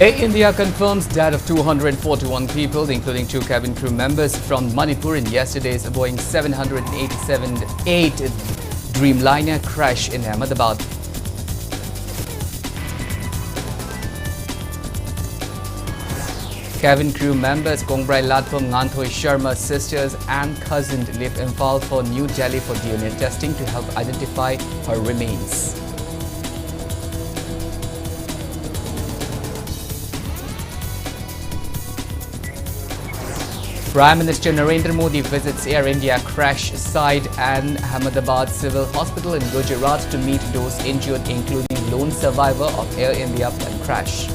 Air India confirms death of 241 people, including 2 cabin crew members from Manipur in yesterday's Boeing 787-8 Dreamliner crash in Ahmedabad. Cabin crew members Kongbrai Latpam Nganthoi Sharma's sisters and cousin leave Imphal for New Delhi for DNA testing to help identify her remains. Prime Minister Narendra Modi visits Air India crash site and Ahmedabad Civil Hospital in Gujarat to meet those injured, including lone survivor of Air India plane crash.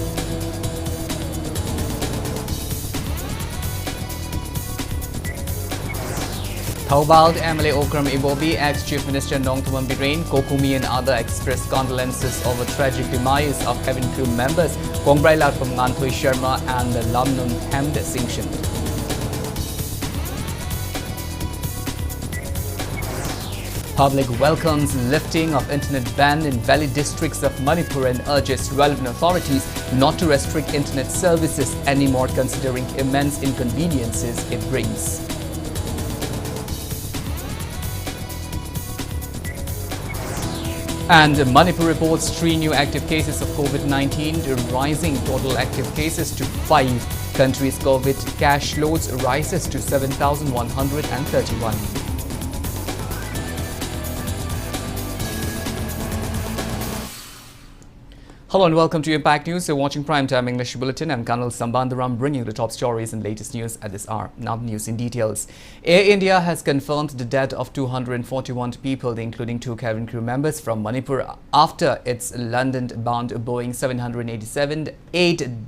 Thoubal MLA Okram Ibobi, ex-Chief Minister Nongthaman Birane, Kokumi and other expressed condolences over tragic demise of cabin crew members Kongbrai Latpam Nganthoi Sharma and Lamnun Hemd Singh. Public welcomes lifting of internet ban in valley districts of Manipur and urges relevant authorities not to restrict internet services anymore, considering immense inconveniences it brings. And Manipur reports 3 new active cases of COVID-19, rising total active cases to 5. Country's COVID cash loads rises to 7,131. Hello and welcome to Impact News. You're watching Primetime English Bulletin. I'm KANEL SHAMBANDURAM, bringing you the top stories and latest news at this hour. Now the news in details. Air India has confirmed the death of 241 people, including 2 cabin crew members from Manipur, after its London-bound Boeing 787-8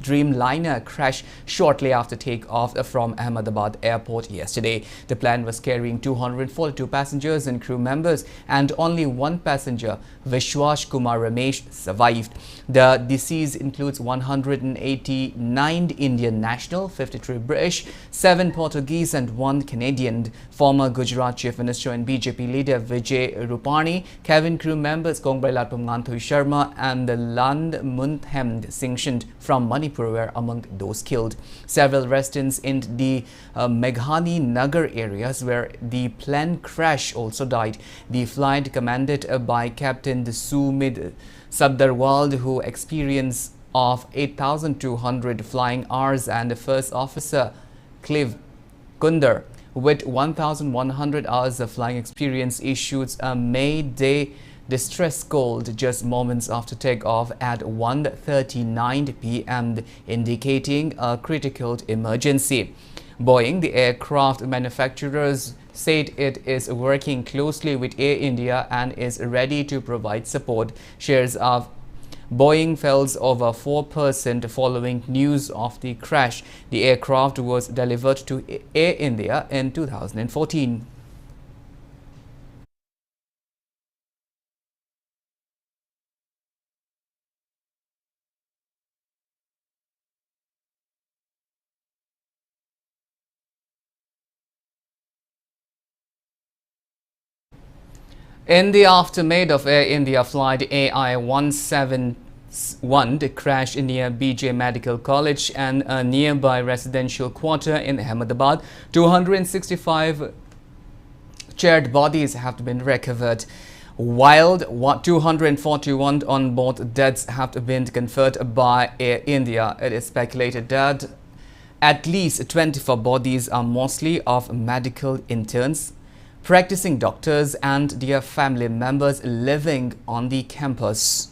Dreamliner crash shortly after takeoff from Ahmedabad airport yesterday. The plane was carrying 242 passengers and crew members, and only 1 passenger, Vishwas Kumar Ramesh, survived. The deceased includes 189 Indian national, 53 British, 7 Portuguese and 1 Canadian. Former Gujarat Chief Minister and BJP leader Vijay Rupani, cabin crew members Kongbrai Latpam Nganthoi Sharma and Lamnun Hemd Singh from Manipur were among those killed. Several residents in the Meghani Nagar areas where the plane crash also died. The flight commanded by Captain Sumit Sabdarwal, who experienced of 8,200 flying hours, and First Officer Clive Kunder with 1,100 hours of flying experience, issued a Mayday distress call just moments after takeoff at 1:39 p.m. indicating a critical emergency. Boeing, the aircraft manufacturers, said it is working closely with Air India and is ready to provide support. Shares of Boeing fell over 4% following news of the crash. The aircraft was delivered to Air India in 2014. In the aftermath of Air India flight AI-171, the crash near BJ Medical College and a nearby residential quarter in Ahmedabad, 265 charred bodies have been recovered, while 241 on-board deaths have been confirmed by Air India. It is speculated that at least 24 bodies are mostly of medical interns, practicing doctors and their family members living on the campus.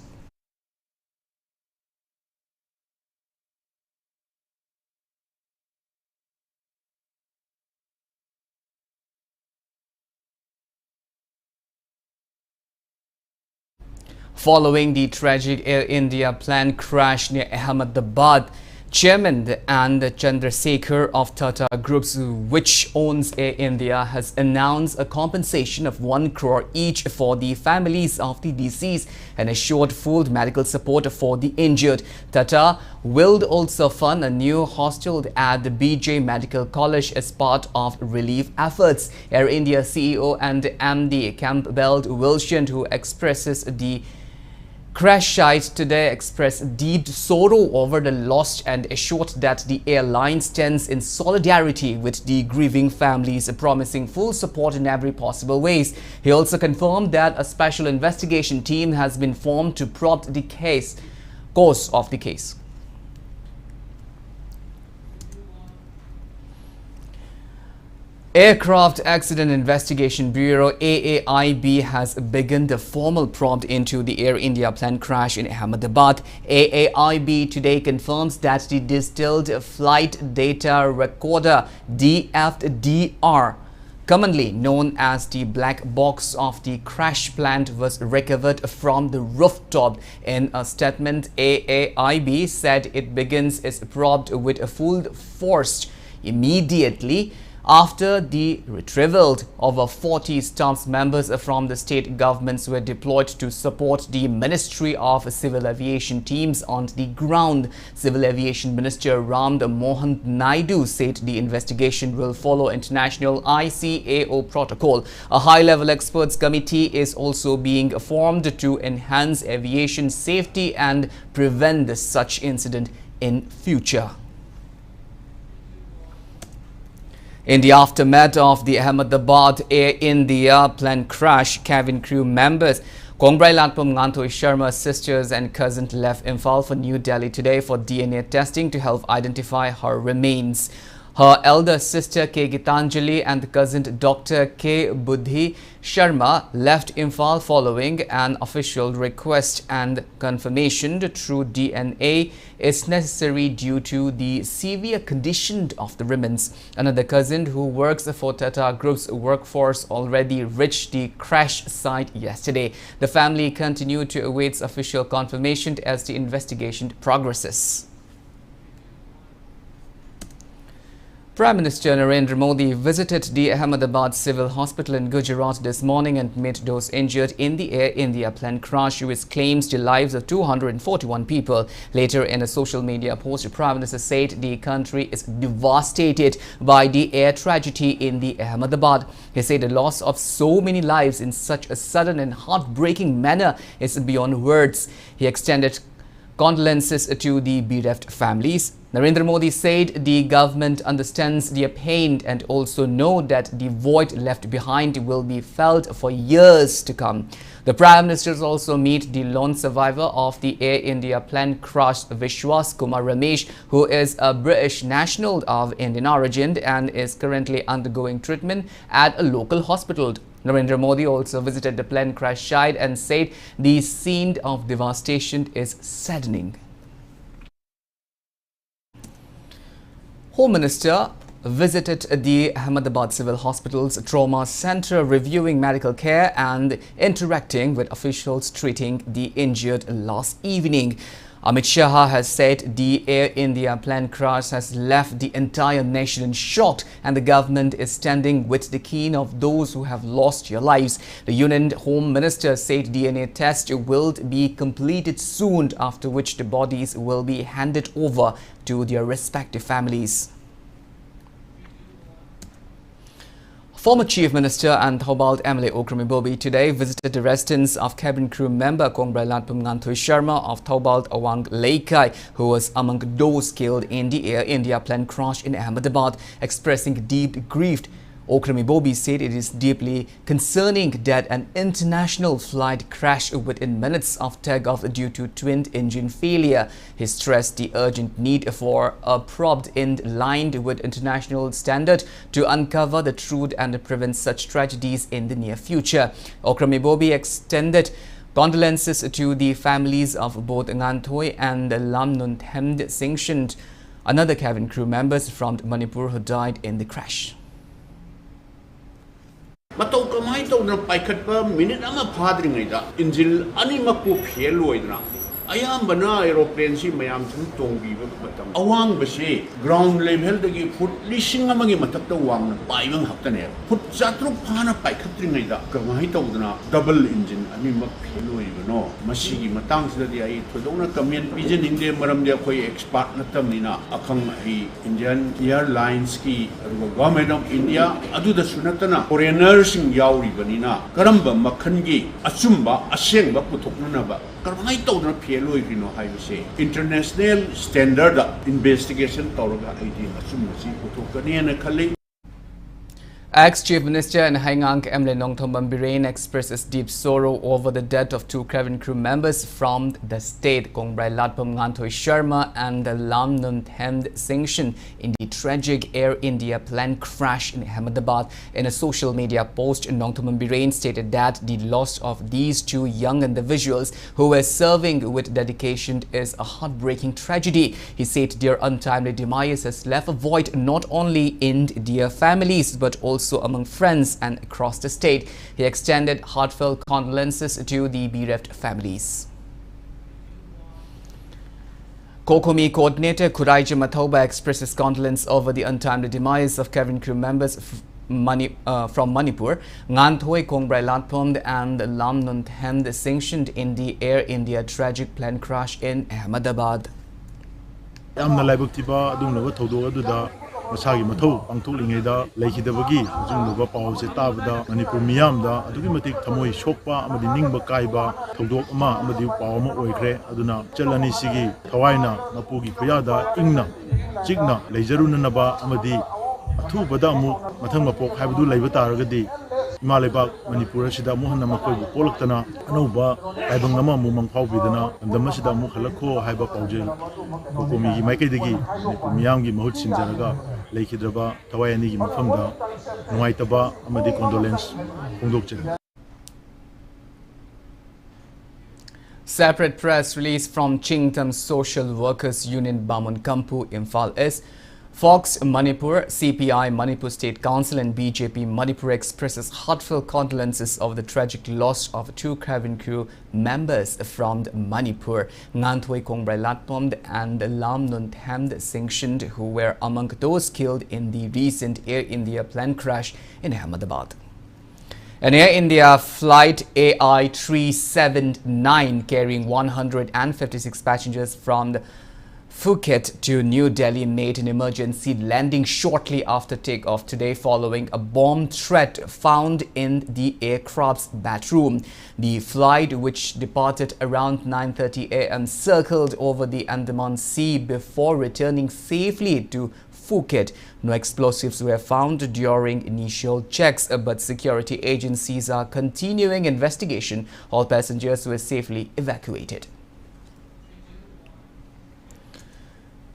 Following the tragic Air India plane crash near Ahmedabad, Chairman and Chandrasekhar of Tata Groups, which owns Air India, has announced a compensation of 1 crore each for the families of the deceased and assured full medical support for the injured. Tata will also fund a new hostel at the BJ Medical College as part of relief efforts. Air India CEO and MD Campbell Wilson, who expresses the Crash sites today expressed deep sorrow over the loss and assured that the airline stands in solidarity with the grieving families, promising full support in every possible ways. He also confirmed that a special investigation team has been formed to probe the cause of the case. Aircraft Accident Investigation Bureau AAIB has begun the formal probe into the Air India plane crash in Ahmedabad. AAIB today confirms that the distilled flight data recorder DFDR, commonly known as the black box of the crash plane, was recovered from the rooftop. In a statement, AAIB said it begins its probe with a full force immediately after the retrieval. Over 40 staff members from the state governments were deployed to support the Ministry of Civil Aviation teams on the ground. Civil Aviation Minister Ram Mohan Naidu said the investigation will follow international ICAO protocol. A high-level experts committee is also being formed to enhance aviation safety and prevent such incident in future. In the aftermath of the Ahmedabad Air India plane crash, cabin crew members Condolences Ngantoi Sharma's sisters and cousin left Imphal for New Delhi today for DNA testing to help identify her remains. Her elder sister K. Gitanjali and cousin Dr. K. Buddhi Sharma left Imphal following an official request, and confirmation through DNA is necessary due to the severe condition of the remains. Another cousin who works for Tata Group's workforce already reached the crash site yesterday. The family continued to await official confirmation as the investigation progresses. Prime Minister Narendra Modi visited the Ahmedabad Civil Hospital in Gujarat this morning and met those injured in the Air India plane crash, which claims the lives of 241 people. Later, in a social media post, the Prime Minister said the country is devastated by the air tragedy in the Ahmedabad. He said the loss of so many lives in such a sudden and heartbreaking manner is beyond words. He extended condolences to the bereft families. Narendra Modi said the government understands their pain and also know that the void left behind will be felt for years to come. The Prime Minister also met the lone survivor of the Air India plane crash, Vishwas Kumar Ramesh, who is a British national of Indian origin and is currently undergoing treatment at a local hospital. Narendra Modi also visited the plane crash site and said the scene of devastation is saddening. Home Minister visited the Ahmedabad Civil Hospital's trauma center, reviewing medical care and interacting with officials treating the injured last evening. Amit Shah has said the Air India plane crash has left the entire nation in shock, and the government is standing with the kin of those who have lost their lives. The Union Home Minister said DNA tests will be completed soon, after which the bodies will be handed over to their respective families. Former Chief Minister and Thobal MLA Okrami Bobi today visited the residence of cabin crew member Condolences Ngantoi Sharma of Thobal Awang Laikai, who was among those killed in the Air India plane crash in Ahmedabad. Expressing deep grief, Okrami Bobi said it is deeply concerning that an international flight crashed within minutes of takeoff due to twin-engine failure. He stressed the urgent need for a probe in line with international standard to uncover the truth and prevent such tragedies in the near future. Okrami Bobi extended condolences to the families of both Ngantoi and Lam Nunthemd Singh, another cabin crew members from Manipur who died in the crash. Matau kamai tau na paikat pa minute ama phadri ngai da injil ani makku fail loidna ayambana aeroplane si mayam chung tongbiba matam awang basi ground level dagi foot lising amagi matakta wang na paibang haktane foot satru phana paikhatri ngai da kamai tawdana double engine ani mak pheloi bano masigi matang sida di ai thodona comment pigeon inde maram de khoi expert natamnina akhang ai Indian Airlines ki government of India adu da sunatana foreigners sing yauri banina karamba makhangi achumba asengba puthokna ba karmai tawdana pheloi bino haibase international standard investigation tawraga ID achumba si puthokani na khali. Ex-Chief Minister and Haingang Emle Nongthombam Birane expresses deep sorrow over the death of two cabin crew members from the state, Kongbrai Latpam Nganthoy Sharma and Lam Nun Themd Singshan, in the tragic Air India plane crash in Ahmedabad. In a social media post, Nongthombam Birane stated that the loss of these two young individuals who were serving with dedication is a heartbreaking tragedy. He said their untimely demise has left a void not only in their families but also among friends and across the state. He extended heartfelt condolences to the bereft families. Kokomi coordinator Kuraija Mathauba expresses condolence over the untimely demise of cabin crew members from Manipur, Nganthoy Kongbrai Latpom and Lam Nun Themd Singshan in the Air India tragic plane crash in Ahmedabad. Masagi Mathau, Angtulingeda, Lake Devagi, Junova Paus, Tabda, Manipur Miamda, Adumatic Tamoi Shokpa, Amading Bakaiba, Todok Ma, Amadi Pauma Oikre, Aduna, Chelani Sigi, Tawaina, Napugi Kuyada, Ingna, Chigna, Laserunaba, Amadi, Atu Badamu, Matamapok, Habdu Lavatagadi, Malebak, Manipur Shida Mohana Makoi, Polaktana, Anova, Ibangama Mumang Pavidana, and the Masida Mukalako, Haiba Paujil, Kokomi, Makedigi, Miyangi Mahut Sinjaraga. Laikidraba, Tawayani Mafamda, Nuaitaba, Amadi Condolences, Kondokchen. Separate press release from Chingtam Social Workers Union Bamun Kampu, Imphal East. Fox Manipur, CPI Manipur State Council and BJP Manipur expresses heartfelt condolences of the tragic loss of two cabin crew members from Manipur, Nganthoy Kongbrai Latpom and Lam Nun Themd Singshan, who were among those killed in the recent Air India plane crash in Ahmedabad. An Air India flight AI 379 carrying 156 passengers from Phuket to New Delhi made an emergency landing shortly after takeoff today following a bomb threat found in the aircraft's bathroom. The flight, which departed around 9:30 a.m., circled over the Andaman Sea before returning safely to Phuket. No explosives were found during initial checks, but security agencies are continuing investigation. All passengers were safely evacuated.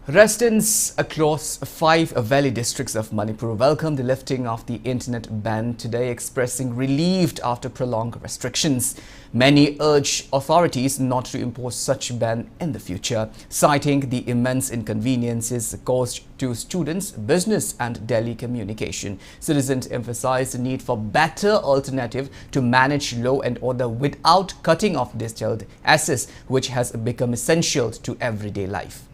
Residents across 5 valley districts of Manipur welcomed the lifting of the internet ban today, expressing relief after prolonged restrictions. Many urge authorities not to impose such ban in the future, citing the immense inconveniences caused to students, business and Delhi communication. Citizens emphasized the need for better alternative to manage law and order without cutting off digital access, which has become essential to everyday life.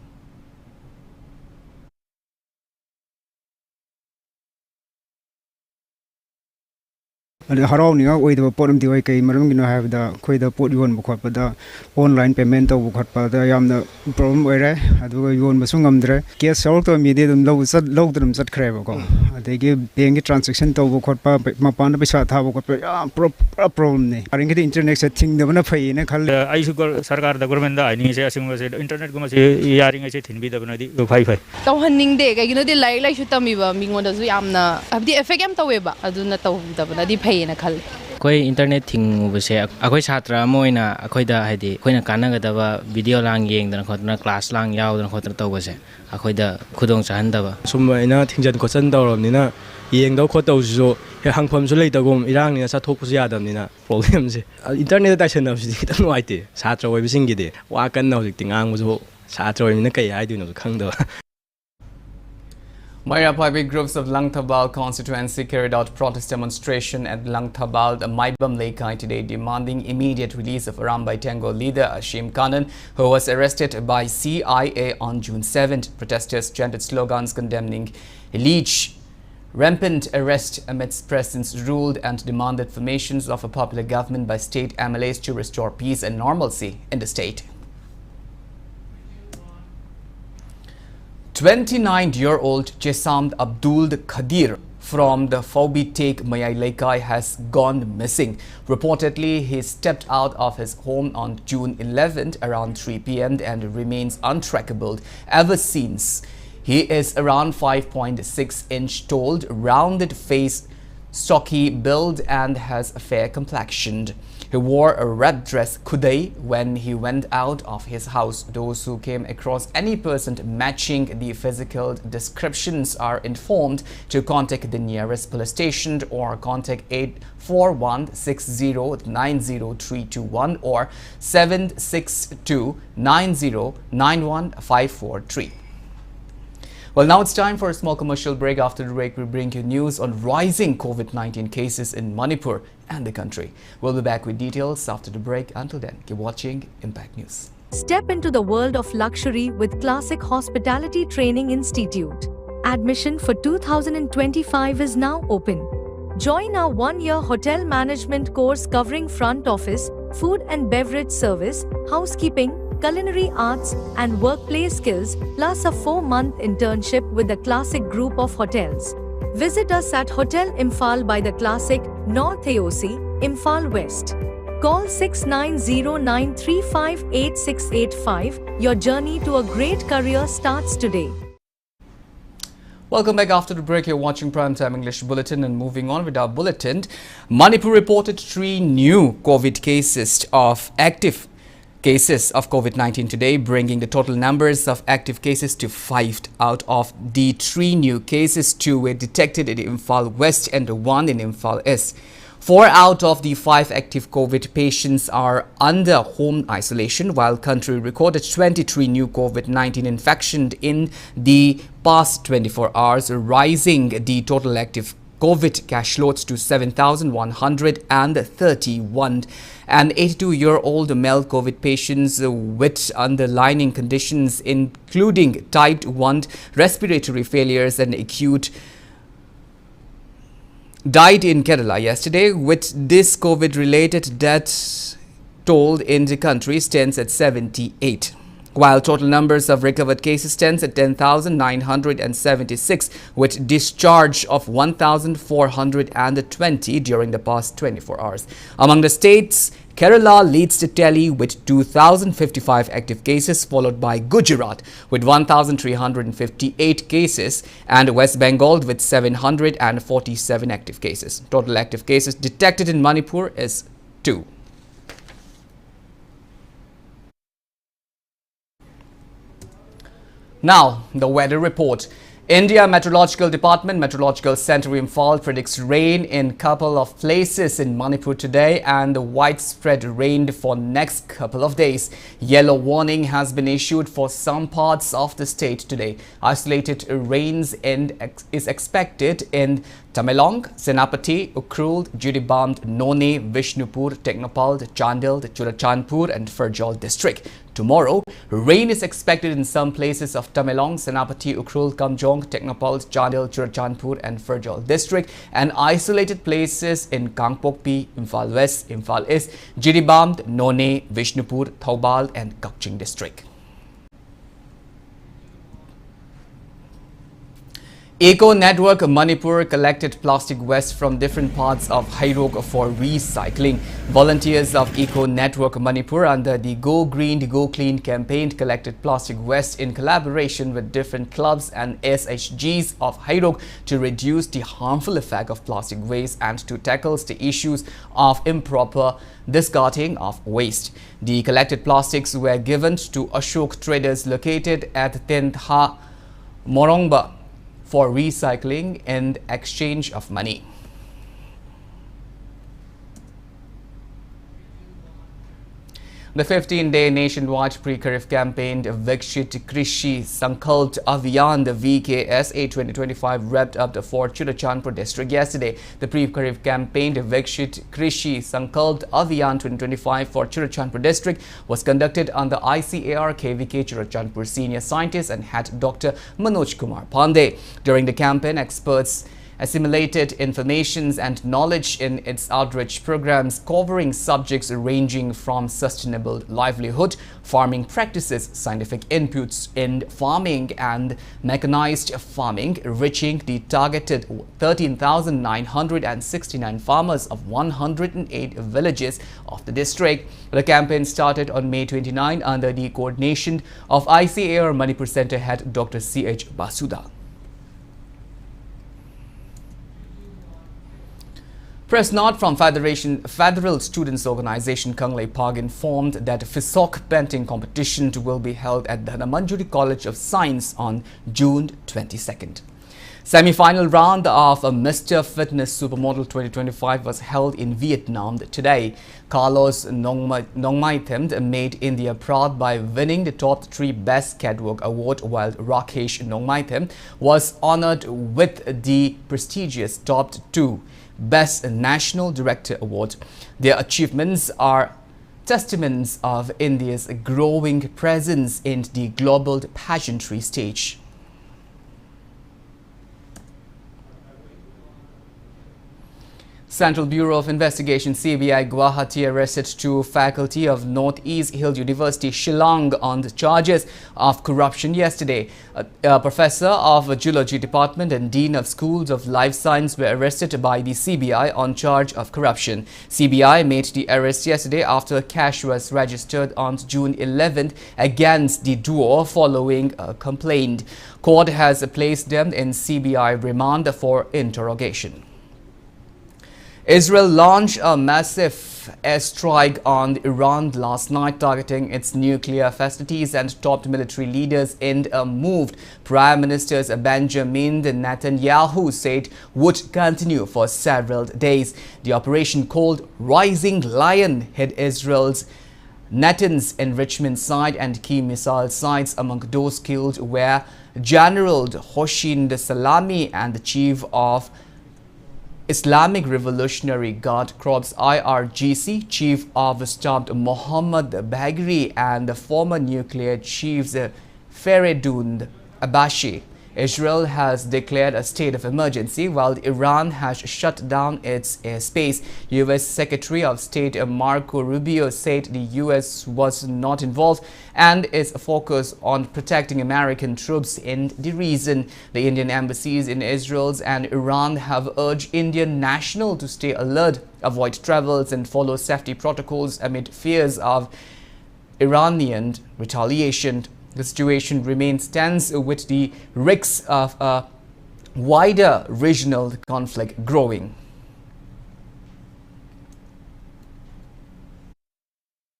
Harau ni nga oida porum diwai kai maram gino have da khoi da pot yon bukhot pada online payment to bukhot pada yamna problem oire adu yon basung amdre ke sol to mi de dum lo dum sat khre ko adegi bank transaction to bukhot pa mapan da paisa tha bukhot ya problem ne aring ke internet se thing da bana phai ne khal ai su sarkar da government da ani se asing se internet guma se yaring se thinbi da bana di phai to hanning de kai gino de lai su tami ba mingon da su yamna abdi effect am tawe ba adu na to da bana di phai Koi internet thing ubase akoi chhatra moina akoi da haidi koina kana ga ba video lang yeng dan khotna class lang yaw dan khotna to base akoi da khudong chahan da ba summa ina thingjan ko chan dawram ni na yeng do kho to jo he hangpham su lei tagum irang ni sa thok pu ya dam ni na problem se internet da chen na si ta noi te chhatra oi bising gi de wa kan na hojik tingang bu jo chhatra oi ni na kai ai du no khang da. Mayapaibi groups of Langthabal constituency carried out protest demonstration at Langthabal, Maibam Lekai today, demanding immediate release of Arambai Tango leader Ashim Kanan, who was arrested by CIA on June 7th. Protesters chanted slogans condemning alleged rampant arrest amidst president's rule and demanded formations of a popular government by state MLAs to restore peace and normalcy in the state. 29-year-old Chesamd Abdul Khadir from the Fobi Take Mayai Lekai has gone missing. Reportedly, he stepped out of his home on June 11th around 3 p.m. and remains untrackable ever since. He is around 5.6 inch tall, rounded face, stocky build and has a fair complexion. He wore a red dress kudai when he went out of his house. Those who came across any person matching the physical descriptions are informed to contact the nearest police station or contact 8416090 or 76290915443. Well, now it's time for a small commercial break. After the break, we bring you news on rising COVID-19 cases in Manipur and the country. We'll be back with details after the break. Until then, keep watching Impact News. Step into the world of luxury with Classic Hospitality Training Institute. Admission for 2025 is now open. Join our one-year hotel management course covering front office, food and beverage service, housekeeping, culinary arts and workplace skills, plus a 4-month internship with the Classic Group of Hotels. Visit us at Hotel Imphal by the Classic, North AOC, Imphal West. Call 6909358685. Your journey to a great career starts today. Welcome back after the break. You're watching Primetime English Bulletin, and moving on with our bulletin. Manipur reported 3 new COVID cases of COVID-19 today, bringing the total numbers of active cases to 5. Out of the 3 new cases, 2 were detected in Imphal West and 1 in Imphal East. 4 out of the 5 active COVID patients are under home isolation, while country recorded 23 new COVID-19 infections in the past 24 hours, rising the total active COVID cash loads to 7,131. An 82-year-old male COVID patients with underlying conditions including type 1 respiratory failures and acute died in Kerala yesterday, with this COVID-related death toll in the country stands at 78. While total numbers of recovered cases stands at 10,976, with discharge of 1,420 during the past 24 hours. Among the states, Kerala leads the tally with 2,055 active cases, followed by Gujarat with 1,358 cases and West Bengal with 747 active cases. Total active cases detected in Manipur is 2. Now, the weather report. India Meteorological Department Meteorological Center Imphal predicts rain in couple of places in Manipur today and widespread rain for next couple of days. Yellow warning has been issued for some parts of the state today. Isolated rains is expected in Tamelong, Senapati, Ukhrul, Juribam, None, Vishnupur, Technopal, Chandel, Churachandpur and Ferjal district. Tomorrow, rain is expected in some places of Tamelong, Senapati, Ukhrul, Kamjong, Technopal, Chandel, Churachandpur and Ferjal district, and isolated places in Kangpokpi, Imphal West, Imphal East, Jiribam, None, Vishnupur, Thoubal and Kakching district. Eco Network Manipur collected plastic waste from different parts of Hairok for recycling. Volunteers of Eco Network Manipur under the Go Green, Go Clean campaign collected plastic waste in collaboration with different clubs and SHGs of Hairok to reduce the harmful effect of plastic waste and to tackle the issues of improper discarding of waste. The collected plastics were given to Ashok traders located at Tentha Morongba for recycling and exchange of money. The 15-day nationwide pre-Kharif campaign, Vikshit Krishi Sankalp Abhiyan, the VKSA 2025, wrapped up for Churachandpur district yesterday. The pre-Kharif campaign, Vikshit Krishi Sankalp Abhiyan 2025 for Churachandpur district, was conducted under ICAR KVK Churachandpur senior scientist and had Dr. Manoj Kumar Pandey. During the campaign, experts assimilated information and knowledge in its outreach programs covering subjects ranging from sustainable livelihood, farming practices, scientific inputs in farming and mechanized farming, reaching the targeted 13,969 farmers of 108 villages of the district. The campaign started on May 29 under the coordination of ICAR Manipur Center head Dr. C.H. Basuda. Press note from Federal Students Organization Kanglei Pag informed that Fisok painting competition will be held at the Dhanamanjuri College of Science on June 22nd. Semi-final round of Mr. Fitness Supermodel 2025 was held in Vietnam today. Carlos Nongmaithem made India proud by winning the top 3 Best Catwalk Award, while Rakesh Nongmaithem was honored with the prestigious top 2 Best National Director Award. Their achievements are testaments of India's growing presence in the global pageantry stage. Central Bureau of Investigation (CBI) Guwahati arrested 2 faculty of Northeast Hill University, Shillong, on the charges of corruption yesterday. A professor of Geology Department and Dean of Schools of Life Science were arrested by the CBI on charge of corruption. CBI made the arrest yesterday after a cash was registered on June 11th against the duo following a complaint. Court has placed them in CBI remand for interrogation. Israel launched a massive airstrike on Iran last night, targeting its nuclear facilities and top military leaders in a move Prime Minister Benjamin Netanyahu said would continue for several days. The operation, called Rising Lion, hit Israel's Natanz enrichment site and key missile sites. Among those killed were General Hossein Salami and the Chief of Islamic Revolutionary Guard Corps IRGC Chief of Staff Mohammad Bagheri and the former nuclear chiefs Feridun Abashi. Israel has declared a state of emergency while Iran has shut down its airspace. U.S. Secretary of State Marco Rubio said the U.S. was not involved and is focused on protecting American troops in the region. The Indian embassies in Israel and Iran have urged Indian nationals to stay alert, avoid travels and follow safety protocols amid fears of Iranian retaliation. The situation remains tense, with the risks of a wider regional conflict growing.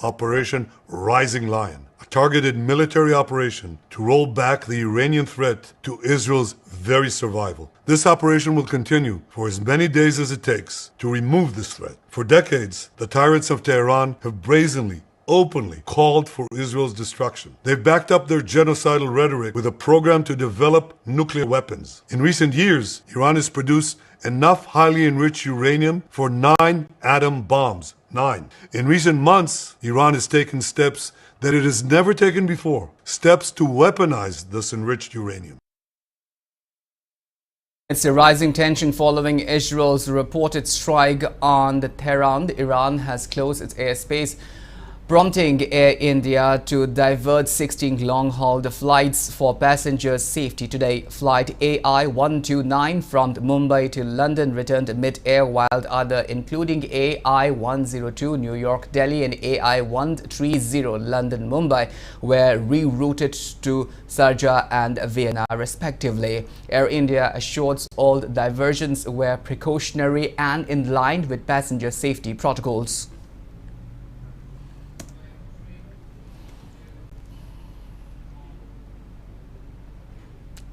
Operation Rising Lion, a targeted military operation to roll back the Iranian threat to Israel's very survival. This operation will continue for as many days as it takes to remove this threat. For decades, the tyrants of Tehran have brazenly, openly called for Israel's destruction. They've backed up their genocidal rhetoric with a program to develop nuclear weapons. In recent years, Iran has produced enough highly enriched uranium for 9 atom bombs. 9. In recent months, Iran has taken steps that it has never taken before, steps to weaponize this enriched uranium. It's a rising tension following Israel's reported strike on Tehran. Iran has closed its airspace, prompting Air India to divert 16 long-haul flights for passengers' safety today. Flight AI-129 from Mumbai to London returned mid-air, while other, including AI-102 New York, Delhi and AI-130 London, Mumbai, were rerouted to Sharjah and Vienna, respectively. Air India assured all diversions were precautionary and in line with passenger safety protocols.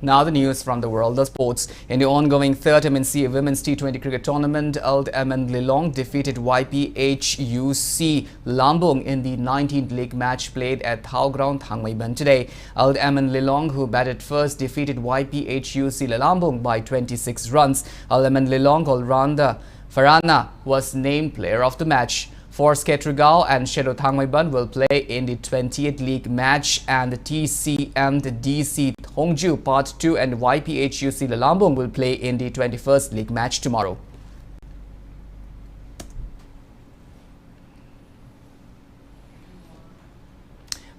Now the news from the world of sports. In the ongoing third MNCA Women's T20 cricket tournament, Old Eman Lilong defeated YPHUC Lambung in the 19th league match played at Thao Ground, Thangmaiban today. Old Eman Lilong, who batted first, defeated YPHUC Lambung by 26 runs. Old Eman Lilong all-rounder Farana was named player of the match. Force Ketrugao and Shedo Thangmaiban will play in the 20th league match, and the TCM DC Hongju Part 2 and YPHUC Lambung will play in the 21st league match tomorrow.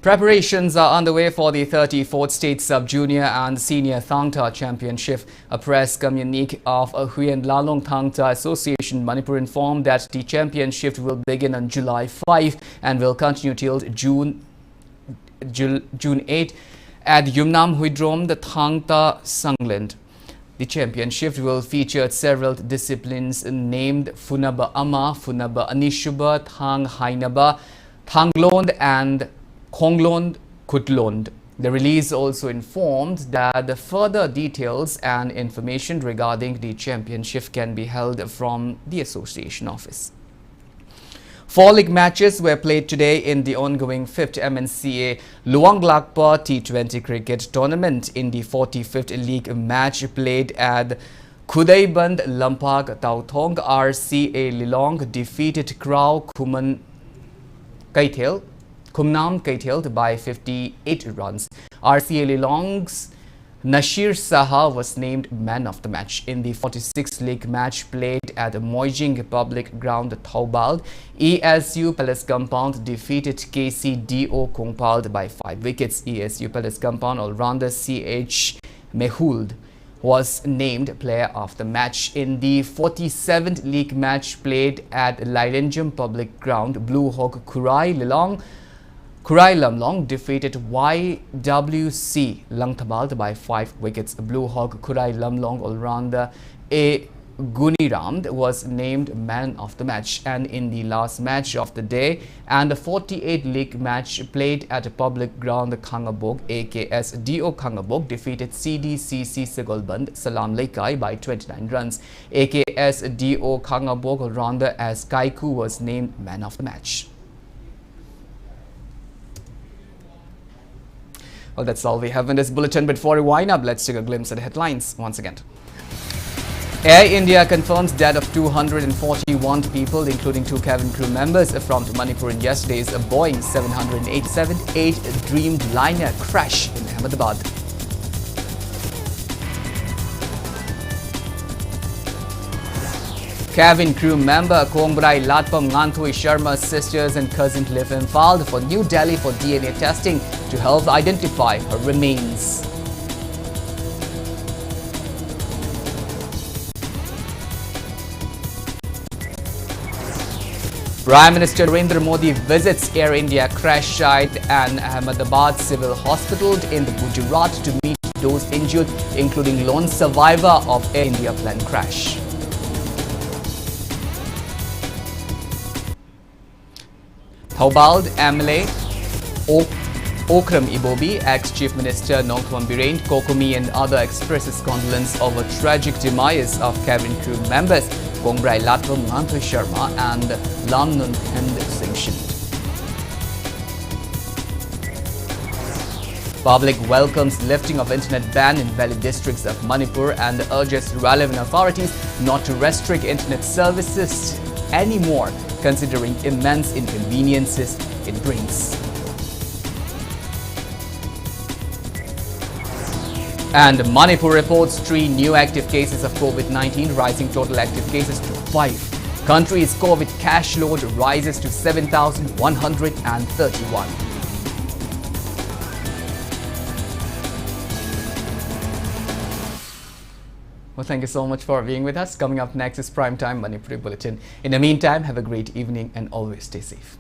Preparations are underway for the 34th State Sub-Junior and Senior Thangta Championship. A press communique of Huyen Lalong Thangta Association Manipur informed that the championship will begin on July 5 and will continue till June 8 at Yumnam Huidrom, the Thangta Sangland. The championship will feature several disciplines named Funaba Ama, Funaba Anishuba, Thang Hainaba, Thanglond and Konglond Kutlond. The release also informed that the further details and information regarding the championship can be held from the association office. 4 league matches were played today in the ongoing 5th MNCA Luang Lakpa T20 cricket tournament. In the 45th league match played at Khudaiband Lampak Tauthong, RCA Lilong defeated Krau Kumnam Kaithel by 58 runs. RCA Lilong's Nashir Saha was named man of the match. In the 46th league match played at Moijing Public Ground Thaubald, ESU Palace Compound defeated KCDO Kongpald by 5 wickets. ESU Palace Compound all-rounder CH Mehuld was named player of the match. In the 47th league match played at Lailenjum Public Ground, Blue Hawk Kurai Lamlong defeated YWC Langthabald by 5 wickets. Blue Hawk Kurai Lamlong all-rounder A. Guniram was named man of the match. And in the last match of the day and the 48th league match played at a public ground, Khangabok AKS DO Khangabok defeated CDCC Segolband Salam Laikai by 29 runs. AKS DO Khangabok all-rounder as Kaiku was named man of the match. Well, that's all we have in this bulletin. But before we wind up, let's take a glimpse at the headlines once again. Air India confirms death of 241 people, including 2 cabin crew members from Manipur in yesterday's Boeing 787-8 Dreamliner crash in Ahmedabad. Cabin crew member Kongbrai Latpam Nganthui Sharma's sisters and cousins live in filed for New Delhi for DNA testing to help identify her remains. Prime Minister Narendra Modi visits Air India crash site and Ahmedabad Civil Hospital in the Gujarat to meet those injured, including lone survivor of Air India plane crash. Thaubald MLA Okram Ibobi, ex-Chief Minister Nongthwan Biren Kokumi and other expresses condolence over tragic demise of cabin crew members Kongbrai Latvam Nganthui Sharma and Lamnun Hend Singh. Public welcomes lifting of internet ban in valid districts of Manipur and urges relevant authorities not to restrict internet services anymore, considering immense inconveniences it brings. And Manipur reports 3 new active cases of COVID-19, rising total active cases to 5. Country's COVID cash load rises to 7,131. Well, thank you so much for being with us. Coming up next is Primetime Manipuri Bulletin. In the meantime, have a great evening and always stay safe.